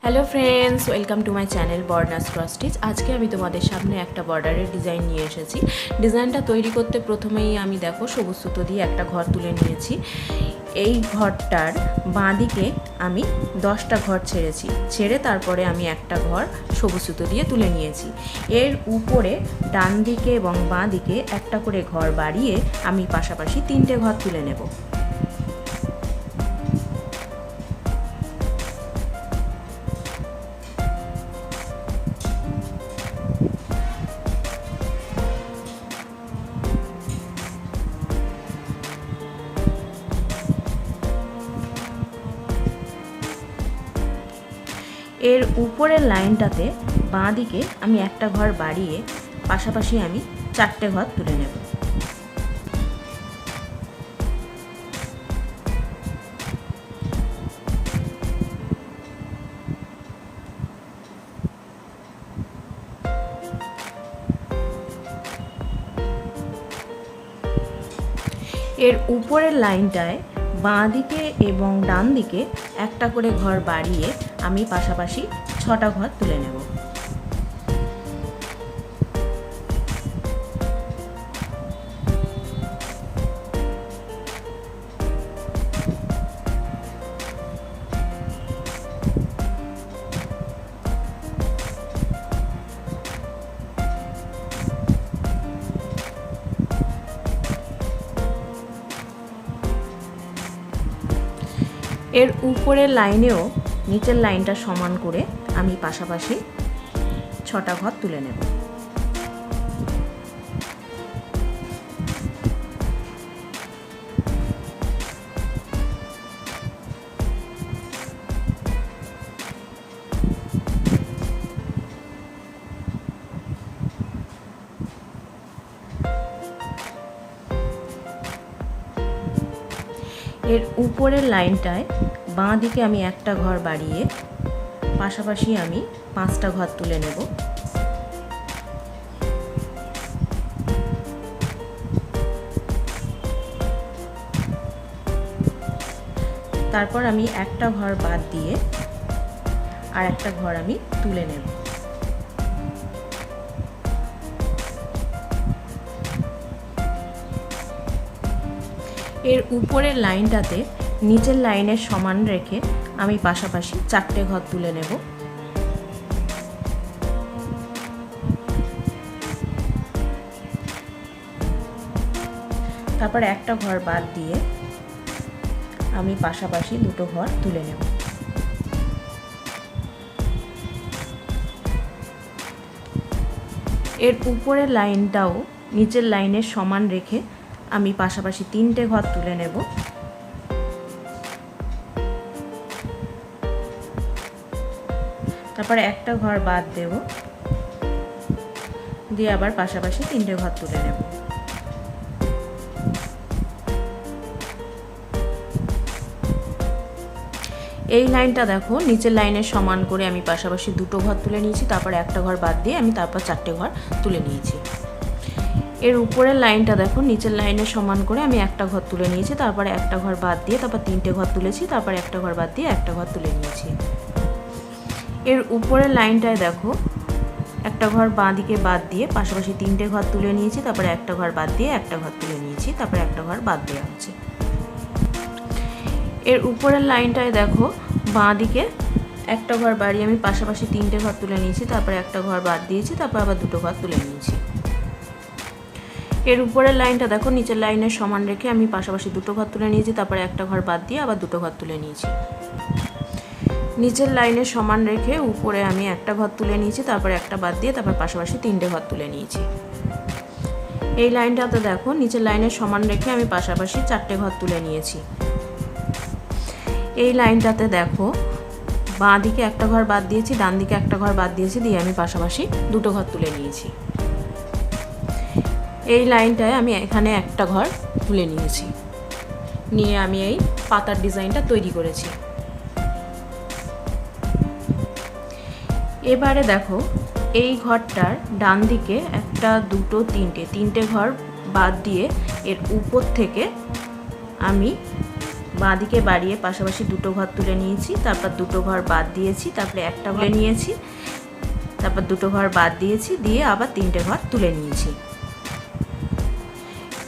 Hello friends, welcome to my channel বর্নাস cross stitch. আজকে আমি তোমাদের সামনে একটা বর্ডারের ডিজাইন নিয়ে এসেছি। ডিজাইনটা তৈরি করতে প্রথমেই আমি দেখো সবুজ সুতো দিয়ে একটা ঘর তুলে নিয়েছি। এই ঘরটার বাঁদিকে আমি 10টা ঘর ছেড়ে তারপরে আমি একটা ঘর সবুজ সুতো দিয়ে তুলে নিয়েছি। এর উপরে ডান দিকে এবং বাঁ দিকে একটা করে ঘর বাড়িয়ে আমি পাশাপাশি 3টে ঘর তুলে নেব। এর উপরের লাইনটাতে বাঁ দিকে আমি একটা ঘর বাড়িয়ে পাশাপাশি আমি 4টে ঘর তুলে নেব। এর উপরের লাইনটায় বাঁ দিকে এবং ডান দিকে একটা করে ঘর বাড়িয়ে আমি পাশাপাশি 6টা ঘর তুলে নেব। এর উপরের লাইনেও নিচের লাইনটা সমান করে আমি পাশাপাশি 6টা ঘর তুলে নেব। এর উপরের লাইনটায় বাঁ দিকে আমি একটা ঘর বাড়িয়ে পাশাপাশি আমি 5টা ঘর তুলে নেব। তারপর আমি একটা ঘর বাদ দিয়ে আর একটা ঘর আমি তুলে নেব। এর উপরের লাইনটাতে নিচের লাইনের সমান রেখে আমি পাশাপাশি 4টে ঘর তুলে নেব। তারপর একটা ঘর বাদ দিয়ে আমি পাশাপাশি 2টো ঘর তুলে নেব। এর উপরের লাইনটাও নিচের লাইনের সমান রেখে আমি পাশাপাশি 3টে ঘর তুলে নেব। তারপরে একটা ঘর বাদ দেব, দিয়ে আবার পাশাপাশি 3টে ঘর তুলে নেব। এই লাইনটা দেখো নিচের লাইনের সমান করে আমি পাশাপাশি 2টো ঘর তুলে নিয়েছি। তারপরে একটা ঘর বাদ দিয়ে আমি তারপর 4টে ঘর তুলে নিয়েছি। এর উপরের লাইনটা দেখো নিচের লাইনের সমান করে আমি একটা ঘর তুলে নিয়েছি। তারপরে একটা ঘর বাদ দিয়ে তারপর 3টে ঘর তুলেছি। তারপরে একটা ঘর বাদ দিয়ে একটা ঘর তুলে নিয়েছি। এর উপরের লাইনটায় দেখো একটা ঘর বাঁ দিকে বাদ দিয়ে পাশাপাশি 3টে ঘর তুলে নিয়েছি। তারপরে একটা ঘর বাদ দিয়ে একটা ঘর তুলে নিয়েছি। তারপরে একটা ঘর বাদ দেওয়া হচ্ছে। এর উপরের লাইনটায় দেখো বাঁ দিকে একটা ঘর বাড়িয়ে আমি পাশাপাশি 3টে ঘর তুলে নিয়েছি। তারপরে একটা ঘর বাদ দিয়েছি। তারপর আবার 2টো ঘর তুলে নিয়েছি। এর উপরের লাইনটা দেখো নিচের লাইনের সমান রেখে আমি পাশাপাশি 2টো ঘর তুলে নিয়েছি। তারপরে একটা ঘর বাদ দিয়ে আবার 2টো ঘর তুলে নিয়েছি। নিচের লাইনের সমান রেখে উপরে আমি একটা ঘর তুলে নিয়েছি। তারপরে একটা বাদ দিয়ে তারপর পাশাপাশি 3টে ঘর তুলে নিয়েছি। এই লাইনটাতে দেখো নিচের লাইনের সমান রেখে আমি পাশাপাশি 4টে ঘর তুলে নিয়েছি। এই লাইনটাতে দেখো বাঁ দিকে একটা ঘর বাদ দিয়েছি, ডান দিকে একটা ঘর বাদ দিয়েছি, দিয়ে আমি পাশাপাশি 2টো ঘর তুলে নিয়েছি। এই লাইনটায় আমি এখানে একটা ঘর তুলে নিয়েছি, নিয়ে আমি এই পাতার ডিজাইনটা তৈরি করেছি। এবারে দেখো এই ঘরটার ডান দিকে একটা, দুটো, তিনটে ঘর বাদ দিয়ে এর উপর থেকে আমি বাঁ দিকে বাড়িয়ে পাশাপাশি দুটো ঘর তুলে নিয়েছি, তারপর দুটো ঘর বাদ দিয়েছি, তারপরে একটা ঘর নিয়েছি, তারপর দুটো ঘর বাদ দিয়েছি, দিয়ে আবার তিনটে ঘর তুলে নিয়েছি।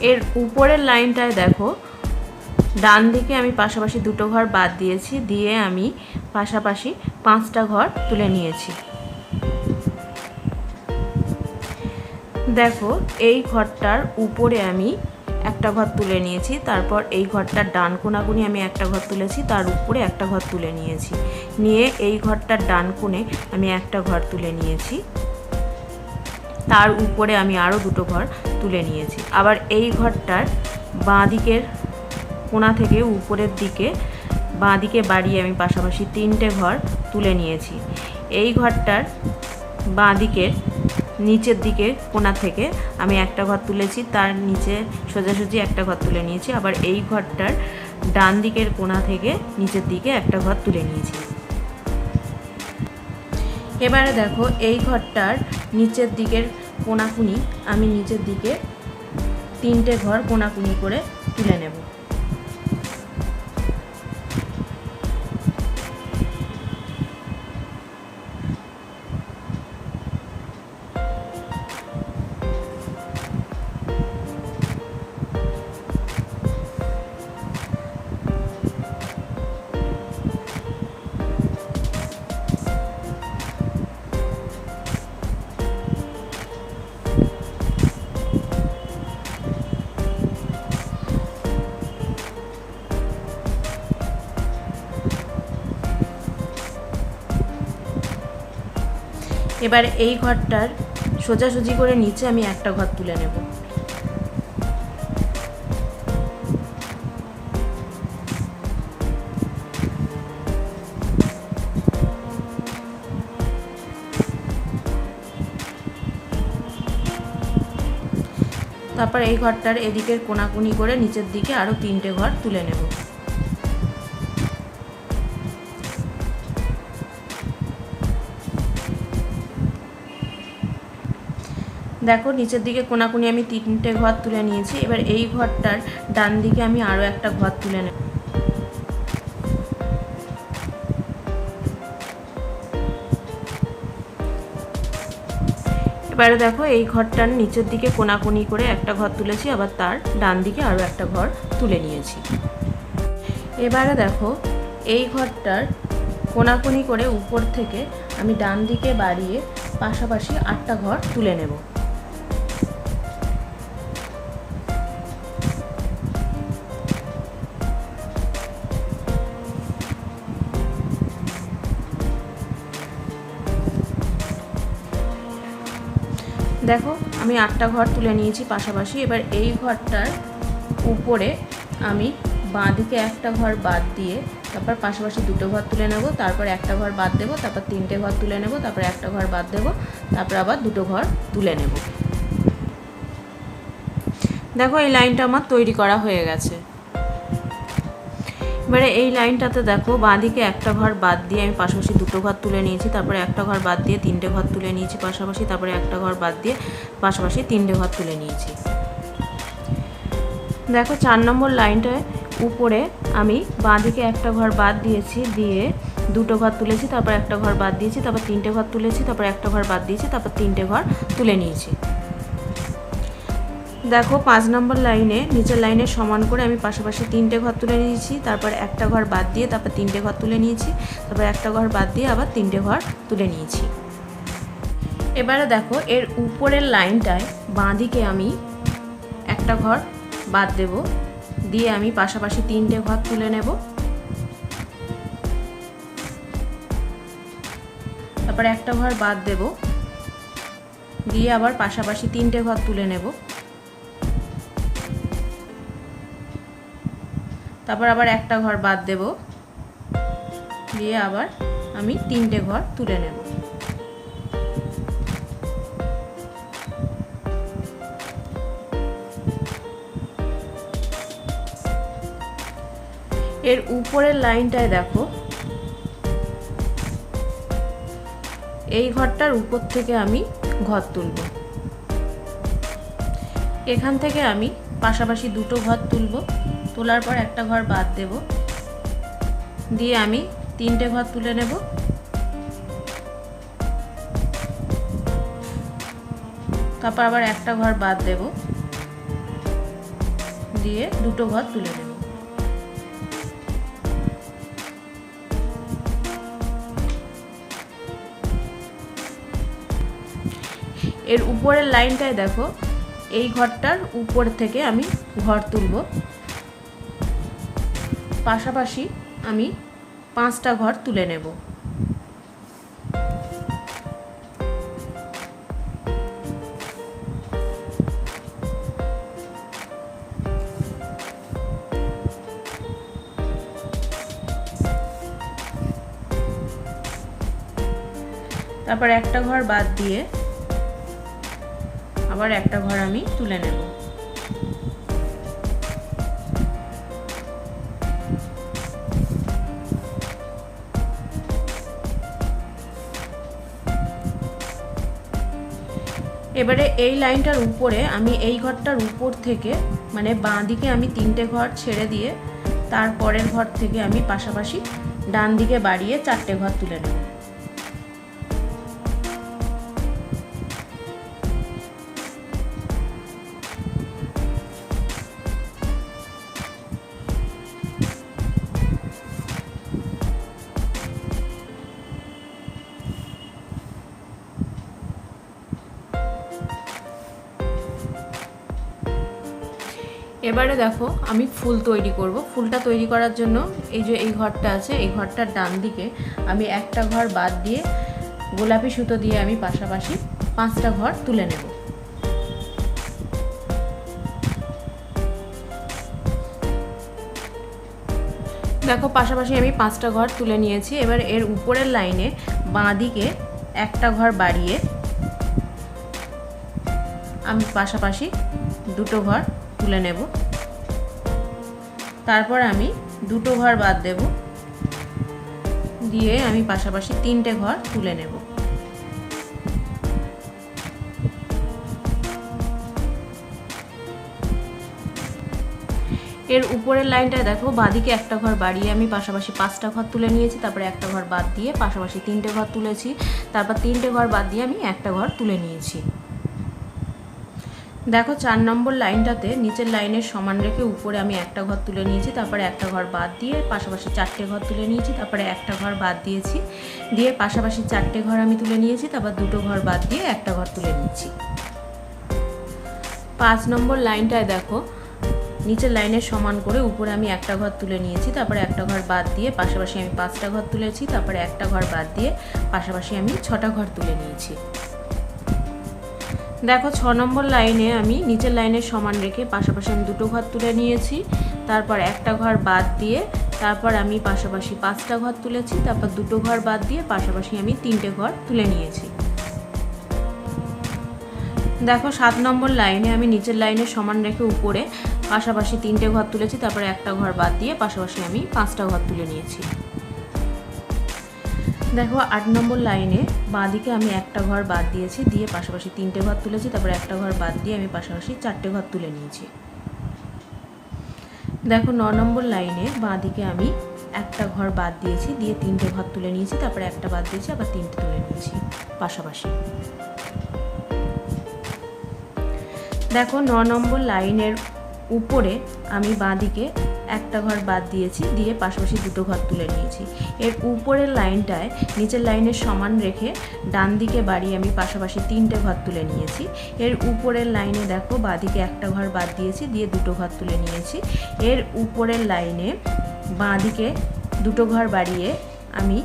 এর উপরের লাইনটায় দেখো ডান দিকে আমি পাশাপাশি দুটো ঘর বাদ দিয়েছি, দিয়ে আমি পাশাপাশি 5টা ঘর তুলে নিয়েছি। দেখো এই ঘরটার উপরে আমি একটা ঘর তুলে নিয়েছি, তারপর এই ঘরটার ডান কোণাকুনি আমি একটা ঘর তুলেছি, তার উপরে একটা ঘর তুলে নিয়েছি, নিয়ে এই ঘরটার ডান কোণে আমি একটা ঘর তুলে নিয়েছি, তার উপরে আমি আরও দুটো ঘর তুলে নিয়েছি। আবার এই ঘরটার বাঁ দিকের কোণা থেকে উপরের দিকে বাঁ দিকে বাড়িয়ে আমি পাশাপাশি 3টে ঘর তুলে নিয়েছি। এই ঘরটার বাঁ দিকের নিচের দিকে কোণা থেকে আমি একটা ঘর তুলেছি, তার নিচে সোজাসুজি একটা ঘর তুলে নিয়েছি। আবার এই ঘরটার ডান দিকের কোণা থেকে নিচের দিকে একটা ঘর তুলে নিয়েছি। এবারে দেখো এই ঘরটার নিচের দিকের কোণাকুনি আমি নিচের দিকে 3টে ঘর কোণাকুনি করে তুলে নেব। এবার এই ঘরটার সোজাসুজি করে নিচে আমি একটা ঘর তুলে নেব। তারপর এই ঘরটার এদিকের কোণাকুনি করে নিচের দিকে আরও 3টে ঘর তুলে নেব। দেখো নিচের দিকে কোণাকুনি আমি 3টে ঘর তুলে নিয়েছি। এবার এই ঘরটার ডান দিকে আমি আরও একটা ঘর তুলে নেব। এবারে দেখো এই ঘরটার নিচের দিকে কোণাকুনি করে একটা ঘর তুলেছি, আবার তার ডান দিকে আরও একটা ঘর তুলে নিয়েছি। এবারে দেখো এই ঘরটার কোণাকুনি করে উপর থেকে আমি ডান দিকে বাড়িয়ে পাশাপাশি 8টা ঘর তুলে নেব। দেখো আমি 8টা ঘর তুলে নিয়েছি পাশাপাশি। এবার এই ঘরটার উপরে আমি বাঁ দিকে একটা ঘর বাদ দিয়ে তারপর পাশাপাশি দুটো ঘর তুলে নেব, তারপর একটা ঘর বাদ দেবো, তারপর 3টে ঘর তুলে নেব, তারপর একটা ঘর বাদ দেবো, তারপর আবার দুটো ঘর তুলে নেব। দেখো এই লাইনটা আমার তৈরি করা হয়ে গেছে। এবারে এই লাইনটাতে দেখো বাঁ দিকে একটা ঘর বাদ দিয়ে আমি পাশাপাশি দুটো ঘর তুলে নিয়েছি, তারপরে একটা ঘর বাদ দিয়ে 3টে ঘর তুলে নিয়েছি পাশাপাশি, তারপরে একটা ঘর বাদ দিয়ে পাশাপাশি 3টে ঘর তুলে নিয়েছি। দেখো 4 নম্বর লাইনটায় উপরে আমি বাঁ দিকে একটা ঘর বাদ দিয়েছি, দিয়ে দুটো ঘর তুলেছি, তারপর একটা ঘর বাদ দিয়েছি, তারপর 3টে ঘর তুলেছি, তারপর একটা ঘর বাদ দিয়েছি, তারপর 3টে ঘর তুলে নিয়েছি। দেখো 5 নম্বর লাইনে নিচের লাইনে সমান করে আমি পাশাপাশি 3টে ঘর তুলে নিয়েছি, তারপর একটা ঘর বাদ দিয়ে তারপর 3টে ঘর তুলে নিয়েছি, তারপর একটা ঘর বাদ দিয়ে আবার 3টে ঘর তুলে নিয়েছি। এবারে দেখো এর উপরের লাইনটায় বাঁ দিকে আমি একটা ঘর বাদ দেব, দিয়ে আমি পাশাপাশি 3টে ঘর তুলে নেব, তারপর একটা ঘর বাদ দেব, দিয়ে আবার পাশাপাশি 3টে ঘর তুলে নেব, তারপর আবার একটা ঘর বাদ দেব, দিয়ে আবার আমি 3টে ঘর তুলে নেব। এর উপরের লাইনটায় দেখো এই ঘরটার উপর থেকে আমি ঘর তুলব, এখান থেকে আমি পাশাপাশি দুটো ঘর তুলব, তোলার পর একটা ঘর বাদ দেব, দিয়ে আমি 3টে ঘর তুলে নেব। তারপর আবার একটা ঘর বাদ দেব, দিয়ে 2টো ঘর তুলে নেব। এর উপরের লাইনটায় দেখো, এই ঘরটার উপর থেকে আমি ঘর তুলব। পাশাপাশি আমি 5টা ঘর তুলে নেব। তারপর একটা ঘর বাদ দিয়ে আবার একটা ঘর আমি তুলে নেব। এবারে এই লাইনটার উপরে আমি এই ঘরটার উপর থেকে মানে বাঁ দিকে আমি 3টে ঘর ছেড়ে দিয়ে তারপরের ঘর থেকে আমি পাশাপাশি ডান দিকে বাড়িয়ে 4টে ঘর তুলে নেব। এবারে দেখো আমি ফুল তৈরি করব। ফুলটা তৈরি করার জন্য এই যে এই ঘরটা আছে, এই ঘরটার ডান দিকে আমি একটা ঘর বাদ দিয়ে গোলাপি সুতো দিয়ে আমি পাশাপাশি 5টা ঘর তুলে নেব। দেখো পাশাপাশি আমি 5টা ঘর তুলে নিয়েছি। এবার এর উপরের লাইনে বাঁ দিকে একটা ঘর বাড়িয়ে আমি পাশাপাশি 2টো ঘর তুলে নেব। তারপর আমি 2টো ঘর বাদ দেব, দিয়ে আমি পাশাপাশি 3টে ঘর তুলে নেব। এর উপরের লাইনটায় দেখো বাঁদিকে একটা ঘর বাড়িয়ে আমি পাশাপাশি 5টা ঘর তুলে নিয়েছি। তারপরে একটা ঘর বাদ দিয়ে পাশাপাশি 3টে ঘর তুলেছি। তারপর 3টে ঘর বাদ দিয়ে আমি একটা ঘর তুলে নিয়েছি। দেখো 4 নম্বর লাইনটাতে নিচের লাইনের সমান রেখে উপরে আমি একটা ঘর তুলে নিয়েছি। তারপরে একটা ঘর বাদ দিয়ে পাশাপাশি 4টে ঘর তুলে নিয়েছি। তারপরে একটা ঘর বাদ দিয়েছি, দিয়ে পাশাপাশি 4টে ঘর আমি তুলে নিয়েছি। তারপর 2টো ঘর বাদ দিয়ে একটা ঘর তুলে নিয়েছি। 5 নম্বর লাইনটায় দেখো নিচের লাইনের সমান করে উপরে আমি একটা ঘর তুলে নিয়েছি। তারপরে একটা ঘর বাদ দিয়ে পাশাপাশি আমি 5টা ঘর তুলেছি। তারপরে একটা ঘর বাদ দিয়ে পাশাপাশি আমি 6টা ঘর তুলে নিয়েছি। দেখো 6 নম্বর লাইনে আমি নিচের লাইনের সমান রেখে পাশাপাশি আমি 2টো ঘর তুলে নিয়েছি। তারপর একটা ঘর বাদ দিয়ে তারপর আমি পাশাপাশি 5টা ঘর তুলেছি। তারপর 2টো ঘর বাদ দিয়ে পাশাপাশি আমি 3টে ঘর তুলে নিয়েছি। দেখো 7 নম্বর লাইনে আমি নিচের লাইনের সমান রেখে উপরে পাশাপাশি 3টে ঘর তুলেছি। তারপরে একটা ঘর বাদ দিয়ে পাশাপাশি আমি 5টা ঘর তুলে নিয়েছি। দেখো 8 নম্বর লাইনে বাঁদিকে আমি একটা ঘর বাদ দিয়েছি, দিয়ে পাশাপাশি 3টে ঘর তুলেছি। তারপরে একটা ঘর বাদ দিয়ে আমি পাশাপাশি 4টে ঘর তুলে নিয়েছি। দেখো 9 নম্বর লাইনে বাঁদিকে আমি একটা ঘর বাদ দিয়েছি, দিয়ে 3টে ঘর তুলে নিয়েছি। তারপরে একটা বাদ দিয়েছি, আবার 3টে তুলে নিয়েছি পাশাপাশি। দেখো 9 নম্বর লাইনের উপরে আমি বাঁদিকে একটা ঘর বাদ দিয়েছি, দিয়ে পাশাপাশি 2টো ঘর তুলে নিয়েছি। এর উপরের লাইনটায় নিচের লাইনের সমান রেখে ডান দিকে বাড়িয়ে আমি পাশাপাশি 3টে ঘর তুলে নিয়েছি। এর উপরের লাইনে দেখো বাঁদিকে একটা ঘর বাদ দিয়েছি, দিয়ে 2টো ঘর তুলে নিয়েছি। এর উপরের লাইনে বাঁদিকে 2টো ঘর বাড়িয়ে আমি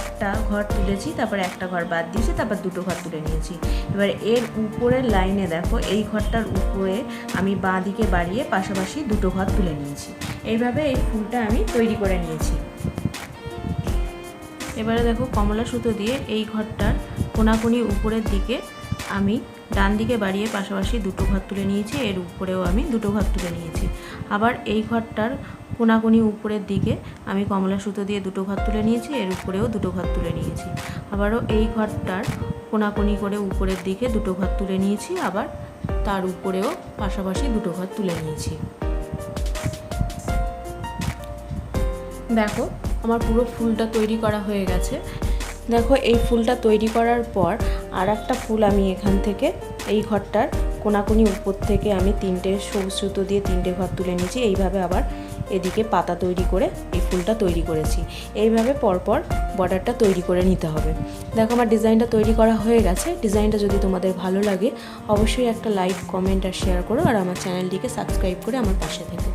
একটা ঘর তুলেছি, তারপরে একটা ঘর বাদ দিয়েছি, তারপর 2টো ঘর তুলে নিয়েছি। এবার এর উপরের লাইনে দেখো এই ঘরটার উপরে আমি বাঁ দিকে বাড়িয়ে পাশাপাশি 2টো ঘর তুলে নিয়েছি। এইভাবে এই ফুলটা আমি তৈরি করে নিয়েছি। এবারে দেখো কমলা সুতো দিয়ে এই ঘরটার কোনাকুনি উপরের দিকে আমি ডান দিকে বাড়িয়ে পাশাপাশি 2টো ঘর তুলে নিয়েছি। এর উপরেও আমি 2টো ঘর তুলে নিয়েছি। আবার এই ঘরটার কোনাকুনি উপরের দিকে আমি কমলা সুতো দিয়ে 2টো ঘর তুলে নিয়েছি। এর উপরেও 2টো ঘর তুলে নিয়েছি। আবারও এই ঘরটার কোনাকুনি করে উপরের দিকে 2টো ঘর তুলে নিয়েছি। আবার তার উপরেও পাশাপাশি 2টো ঘর তুলে নিয়েছি। দেখো আমার পুরো ফুলটা তৈরি করা হয়ে গেছে। দেখো এই ফুলটা তৈরি করার পর আর একটা ফুল আমি এখান থেকে এই ঘরটার কোনাকুনি উপর থেকে আমি 3টে সবুজ সুতো দিয়ে 3টে ঘর তুলে নিয়েছি। এইভাবে আবার এদিকে পাতা তৈরি করে এই ফুলটা তৈরি করেছি। এইভাবে পরপর বর্ডারটা তৈরি করে নিতে হবে। দেখো আমার ডিজাইনটা তৈরি করা হয়ে গেছে। ডিজাইনটা যদি তোমাদের ভালো লাগে অবশ্যই একটা লাইক, কমেন্ট আর শেয়ার করো, আর আমার চ্যানেলটিকে সাবস্ক্রাইব করে আমার পাশে থেকো।